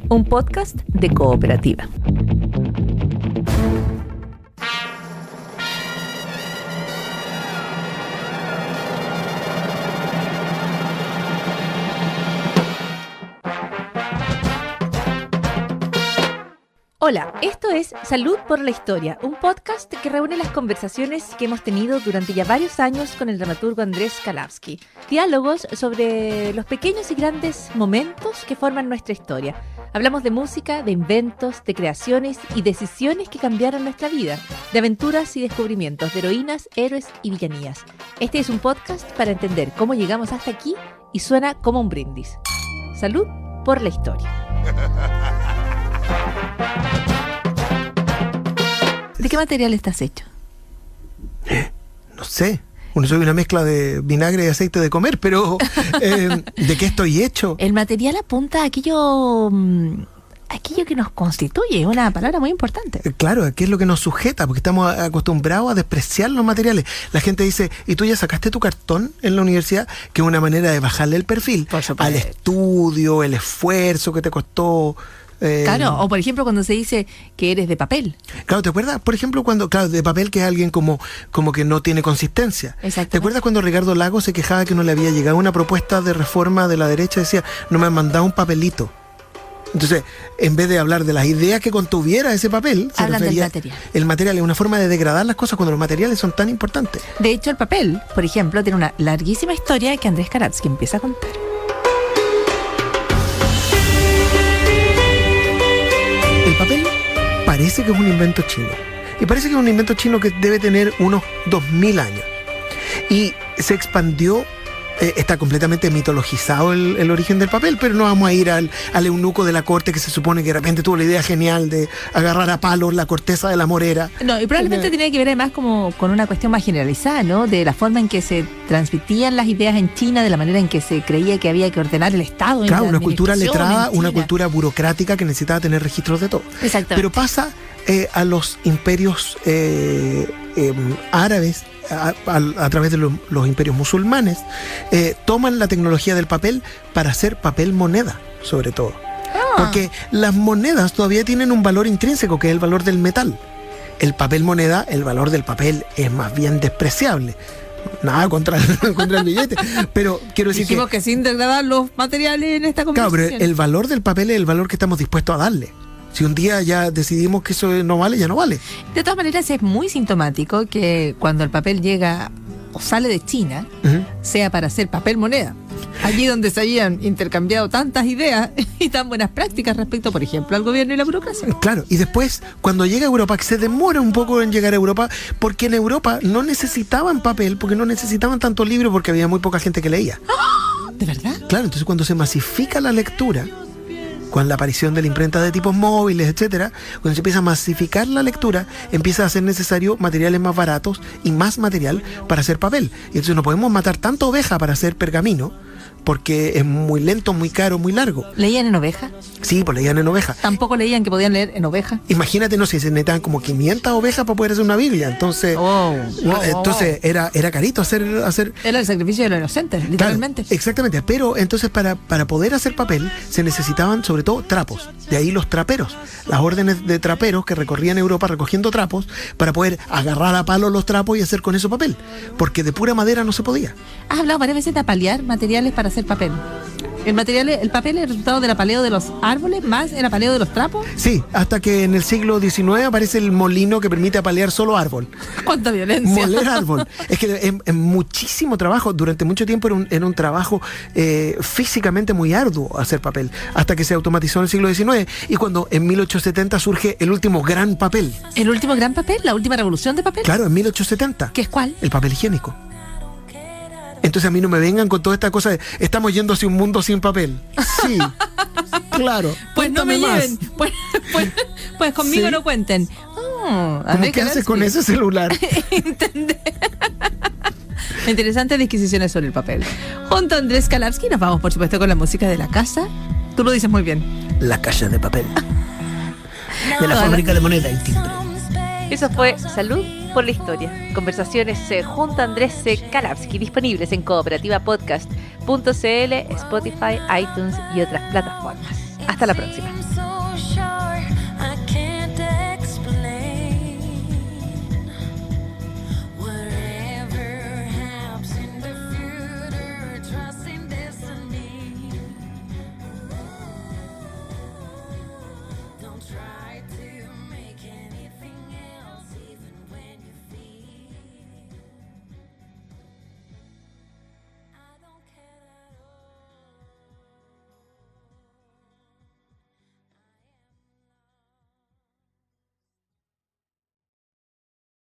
un podcast de Cooperativa. Hola, esto es Salud por la Historia, un podcast que reúne las conversaciones que hemos tenido durante ya varios años con el dramaturgo Andrés Kalavsky. Diálogos sobre los pequeños y grandes momentos que forman nuestra historia. Hablamos de música, de inventos, de creaciones y decisiones que cambiaron nuestra vida, de aventuras y descubrimientos, de heroínas, héroes y villanías. Este es un podcast para entender cómo llegamos hasta aquí y suena como un brindis. Salud por la Historia. ¿De qué material estás hecho? No sé. Bueno, soy una mezcla de vinagre y aceite de comer, pero ¿de qué estoy hecho? El material apunta a aquello que nos constituye, una palabra muy importante. Claro, ¿qué es lo que nos sujeta? Porque estamos acostumbrados a despreciar los materiales. La gente dice, ¿y tú ya sacaste tu cartón en la universidad? Que es una manera de bajarle el perfil al estudio, el esfuerzo que te costó. Claro, o por ejemplo cuando se dice que eres de papel. Claro, ¿te acuerdas? Por ejemplo, de papel, que es alguien como que no tiene consistencia. ¿Te acuerdas cuando Ricardo Lagos se quejaba que no le había llegado una propuesta de reforma de la derecha? Decía, no me han mandado un papelito. Entonces, en vez de hablar de las ideas que contuviera ese papel, se hablan refería, del material. El material es una forma de degradar las cosas cuando los materiales son tan importantes. De hecho, el papel, por ejemplo, tiene una larguísima historia que Andrés Kalavsky empieza a contar. El papel parece que es un invento chino. Y parece que es un invento chino que debe tener unos 2000 años. Y se expandió, está completamente mitologizado el origen del papel, pero no vamos a ir al eunuco de la corte que se supone que de repente tuvo la idea genial de agarrar a palos la corteza de la morera. No, y probablemente tiene que ver además como con una cuestión más generalizada, ¿no? De la forma en que se transmitían las ideas en China, de la manera en que se creía que había que ordenar el Estado. Claro, una cultura letrada, una cultura burocrática que necesitaba tener registros de todo. Exactamente. Pero pasa a los imperios árabes, a través de los imperios musulmanes, toman la tecnología del papel para hacer papel moneda, sobre todo. Porque las monedas todavía tienen un valor intrínseco, que es el valor del metal. El papel moneda, el valor del papel es más bien despreciable. Nada contra el billete, pero quiero decir dijimos que sin degradar los materiales en esta conversación. Claro, pero el valor del papel es el valor que estamos dispuestos a darle. Si un día ya decidimos que eso no vale, ya no vale. De todas maneras, es muy sintomático que cuando el papel llega o sale de China, sea para hacer papel moneda. Allí donde se habían intercambiado tantas ideas y tan buenas prácticas respecto, por ejemplo, al gobierno y la burocracia. Claro, y después, cuando llega a Europa, que se demora un poco en llegar a Europa, porque en Europa no necesitaban papel, porque no necesitaban tantos libros, porque había muy poca gente que leía. ¿De verdad? Claro, entonces cuando se masifica la lectura, con la aparición de la imprenta de tipos móviles, etcétera, cuando se empieza a masificar la lectura, empieza a ser necesario materiales más baratos y más material para hacer papel. Y entonces no podemos matar tanta oveja para hacer pergamino, porque es muy lento, muy caro, muy largo. ¿Leían en oveja? Sí, pues leían en oveja. ¿Tampoco leían que podían leer en oveja? Imagínate, no sé, se necesitan como 500 ovejas para poder hacer una Biblia. Entonces, entonces era carito hacer... Era el sacrificio de los inocentes, literalmente. Claro, exactamente, pero entonces para poder hacer papel se necesitaban sobre todo trapos. De ahí los traperos, las órdenes de traperos que recorrían Europa recogiendo trapos para poder agarrar a palo los trapos y hacer con eso papel. Porque de pura madera no se podía. Has hablado varias veces de apalear materiales para hacer papel. El papel es el resultado del apaleo de los árboles más el apaleo de los trapos. Sí, hasta que en el siglo XIX aparece el molino que permite apalear solo árbol. ¡Cuánta violencia! Moler árbol. Es que es muchísimo trabajo. Durante mucho tiempo era un trabajo físicamente muy arduo hacer papel, hasta que se automatizó en el siglo XIX y cuando en 1870 surge el último gran papel. ¿El último gran papel? ¿La última revolución de papel? Claro, en 1870. ¿Qué es cuál? El papel higiénico. Entonces a mí no me vengan con toda esta cosa de estamos yendo hacia un mundo sin papel. Sí, claro. Pues no me lleven. Pues conmigo no cuenten. ¿Cómo qué haces con ese celular? Entender. Interesantes disquisiciones sobre el papel. Junto a Andrés Kalavsky nos vamos, por supuesto, con la música de la casa. Tú lo dices muy bien. La caja de papel. De la fábrica de moneda y timbre. Eso fue Salud por la Historia. Conversaciones junto a Andrés Kalavsky, disponibles en cooperativapodcast.cl, Spotify, iTunes y otras plataformas. Hasta la próxima.